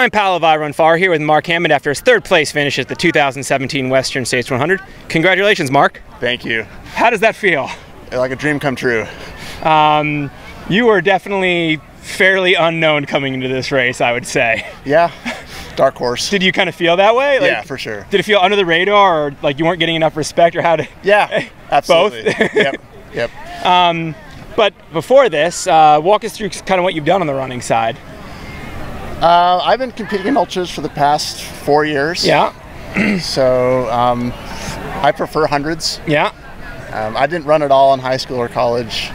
Ryan Powell of I Run Far here with Mark Hammond after his third place finish at the 2017 Western States 100. Congratulations, Mark. Thank you. How does that feel? Like a dream come true. You were definitely fairly unknown coming into this race, I would say. Yeah, dark horse. Did you kind of feel that way? Like, yeah, for sure. Did it feel under the radar, or like you weren't getting enough respect, or how to? Yeah, absolutely. Both? Yep. But before this, walk us through kind of what you've done on the running side. I've been competing in ultras for the past 4 years. Yeah. So I prefer hundreds. Yeah. I didn't run at all in high school or college.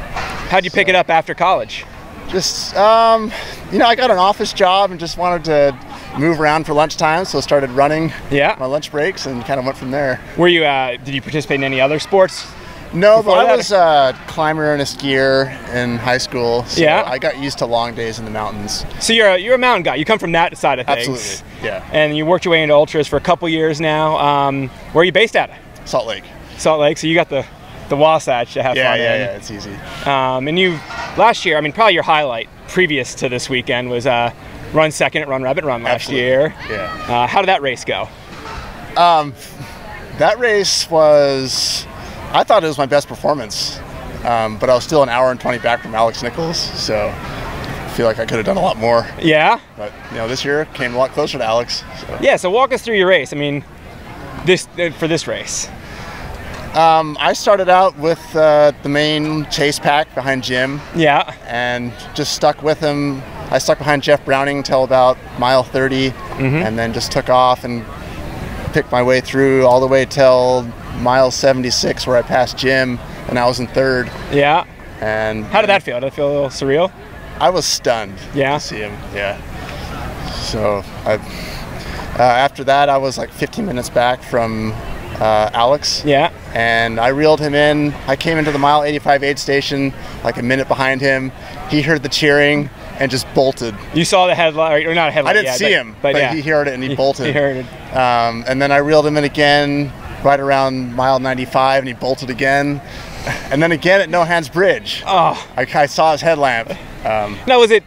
How'd you pick it up after college? Just, you know, I got an office job and just wanted to move around for lunchtime, so I started running my lunch breaks and kind of went from there. Were you, did you participate in any other sports? No, but I was a climber and a skier in high school, so yeah. I got used to long days in the mountains. So you're a mountain guy. You come from that side of things. Absolutely, yeah. And you worked your way into ultras for a couple years now. Where are you based at? Salt Lake. Salt Lake. So you got the Wasatch to have fun in. Yeah, it's easy. And you, last year, I mean, probably your highlight previous to this weekend was run second at Run Rabbit Run last year. Yeah. How did that race go? That race was, I thought it was my best performance, but I was still an hour and 20 back from Alex Nichols, so I feel like I could have done a lot more. Yeah? But, you know, this year came a lot closer to Alex. So. Yeah, so walk us through your race. I mean, for this race. I started out with the main chase pack behind Jim. Yeah. And just stuck with him. I stuck behind Jeff Browning until about mile 30, and then just took off and picked my way through all the way till mile 76, where I passed Jim, and I was in third. Yeah. And how did that feel? Did it feel a little surreal? I was stunned. Yeah. To see him. Yeah. So after that, I was like 15 minutes back from Alex. Yeah. And I reeled him in. I came into the mile 85 aid station like a minute behind him. He heard the cheering and just bolted. You saw the headlight, or not a headlight? I didn't see him, but yeah. He heard it and he bolted. He heard it. And then I reeled him in again right around mile 95, and he bolted again. And then again at No Hands Bridge. Oh. I saw his headlamp. Now, is it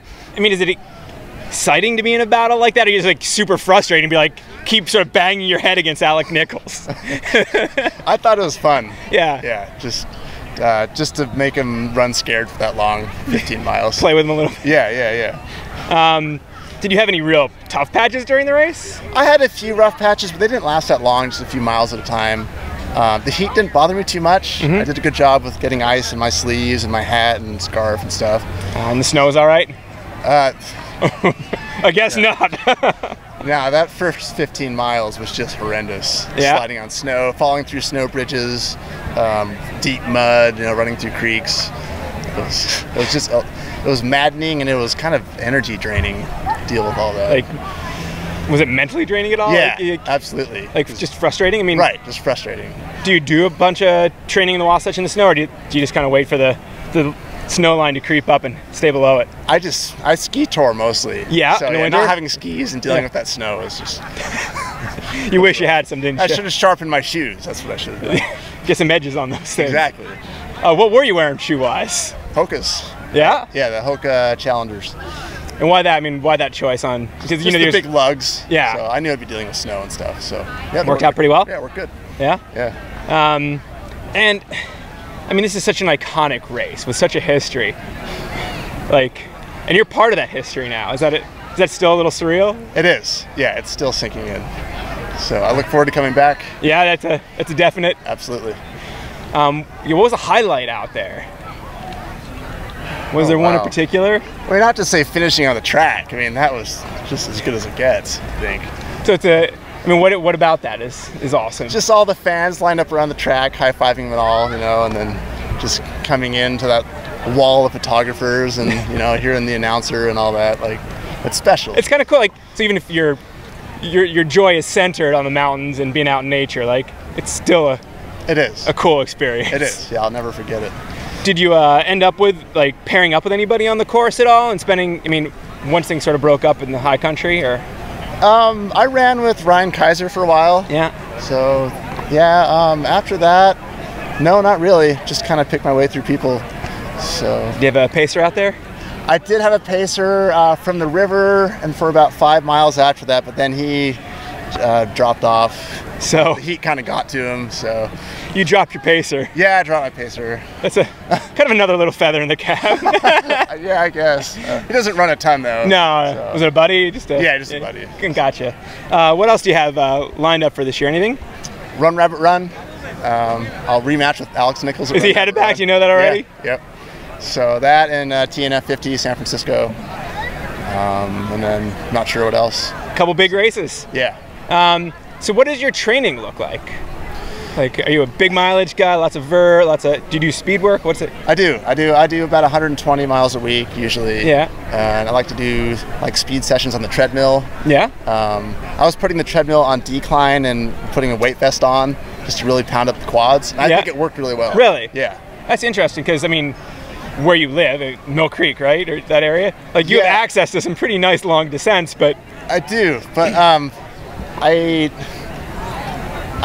exciting to be in a battle like that, or is it like super frustrating to be like, keep sort of banging your head against Alex Nichols? I thought it was fun. Yeah. Yeah, just to make him run scared for that long, 15 miles. Play with him a little. Yeah. Did you have any real tough patches during the race? I had a few rough patches, but they didn't last that long, just a few miles at a time. The heat didn't bother me too much. I did a good job with getting ice in my sleeves and my hat and scarf and stuff. And the snow was all right? I guess not. Now, that first 15 miles was just horrendous. Yeah. Sliding on snow, falling through snow bridges, deep mud, you know, running through creeks. It was maddening, and it was kind of energy draining to deal with all that. Like, was it mentally draining at all? Yeah, like, absolutely. Like just frustrating? I mean, right, just frustrating. Do you do a bunch of training in the Wasatch in the snow, or do you just kind of wait for the snow line to creep up and stay below it? I ski tour mostly. Yeah, so in the winter? not having skis and dealing with that snow is just... You wish you had some, didn't you? I should have sharpened my shoes. That's what I should have done. Get some edges on those things. Exactly. What were you wearing shoe-wise? Hokas. Yeah? Yeah, the Hoka Challengers. And why that? I mean, why that choice on? Because you know, the big lugs. Yeah. So I knew I'd be dealing with snow and stuff. So yeah, worked out pretty well. Yeah, worked good. Yeah. Yeah. And I mean, this is such an iconic race with such a history. Like, and you're part of that history now. Is that still a little surreal? It is. Yeah, it's still sinking in. So I look forward to coming back. Yeah, that's a definite. Absolutely. What was the highlight out there? Was there one in particular? I mean, not to say finishing on the track. I mean, that was just as good as it gets, I think. So I mean, what about that is awesome? Just all the fans lined up around the track, high-fiving them all, you know, and then just coming into that wall of photographers and, you know, hearing the announcer and all that. Like, it's special. It's kind of cool. Like, so even if your joy is centered on the mountains and being out in nature, like, it's still a cool experience. It is. Yeah, I'll never forget it. Did you end up with, like, pairing up with anybody on the course at all and spending, I mean, once things sort of broke up in the high country, or? I ran with Ryan Kaiser for a while. Yeah. So, yeah, after that, no, not really. Just kind of picked my way through people. So. Do you have a pacer out there? I did have a pacer from the river and for about 5 miles after that, but then he dropped off. So the heat kind of got to him, so. You dropped your pacer. Yeah, I dropped my pacer. That's a kind of another little feather in the cap. Yeah, I guess. He doesn't run a ton though. No, so. Was it a buddy? Yeah, just a buddy. Gotcha. What else do you have lined up for this year? Anything? Run Rabbit Run. I'll rematch with Alex Nichols. Is he headed back? Do you know that already? Yeah, yep. So that and TNF 50 San Francisco. And then not sure what else. Couple big races. Yeah. So what does your training look like? Like, are you a big mileage guy? Lots of vert, do you do speed work? What's it? I do about 120 miles a week usually. Yeah. And I like to do like speed sessions on the treadmill. Yeah. I was putting the treadmill on decline and putting a weight vest on just to really pound up the quads. And I think it worked really well. Really? Yeah. That's interesting because, I mean, where you live, at Mill Creek, right? Or that area? Like, you have access to some pretty nice long descents, but... I do, but I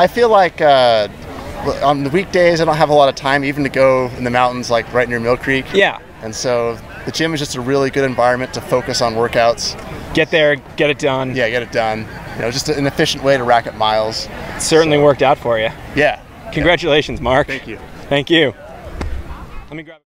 feel like on the weekdays I don't have a lot of time even to go in the mountains like right near Mill Creek. Yeah. And so the gym is just a really good environment to focus on workouts. Get there, get it done. Yeah, get it done. You know, just an efficient way to rack up miles. It certainly worked out for you. Yeah. Congratulations, Mark. Thank you. Thank you. Let me grab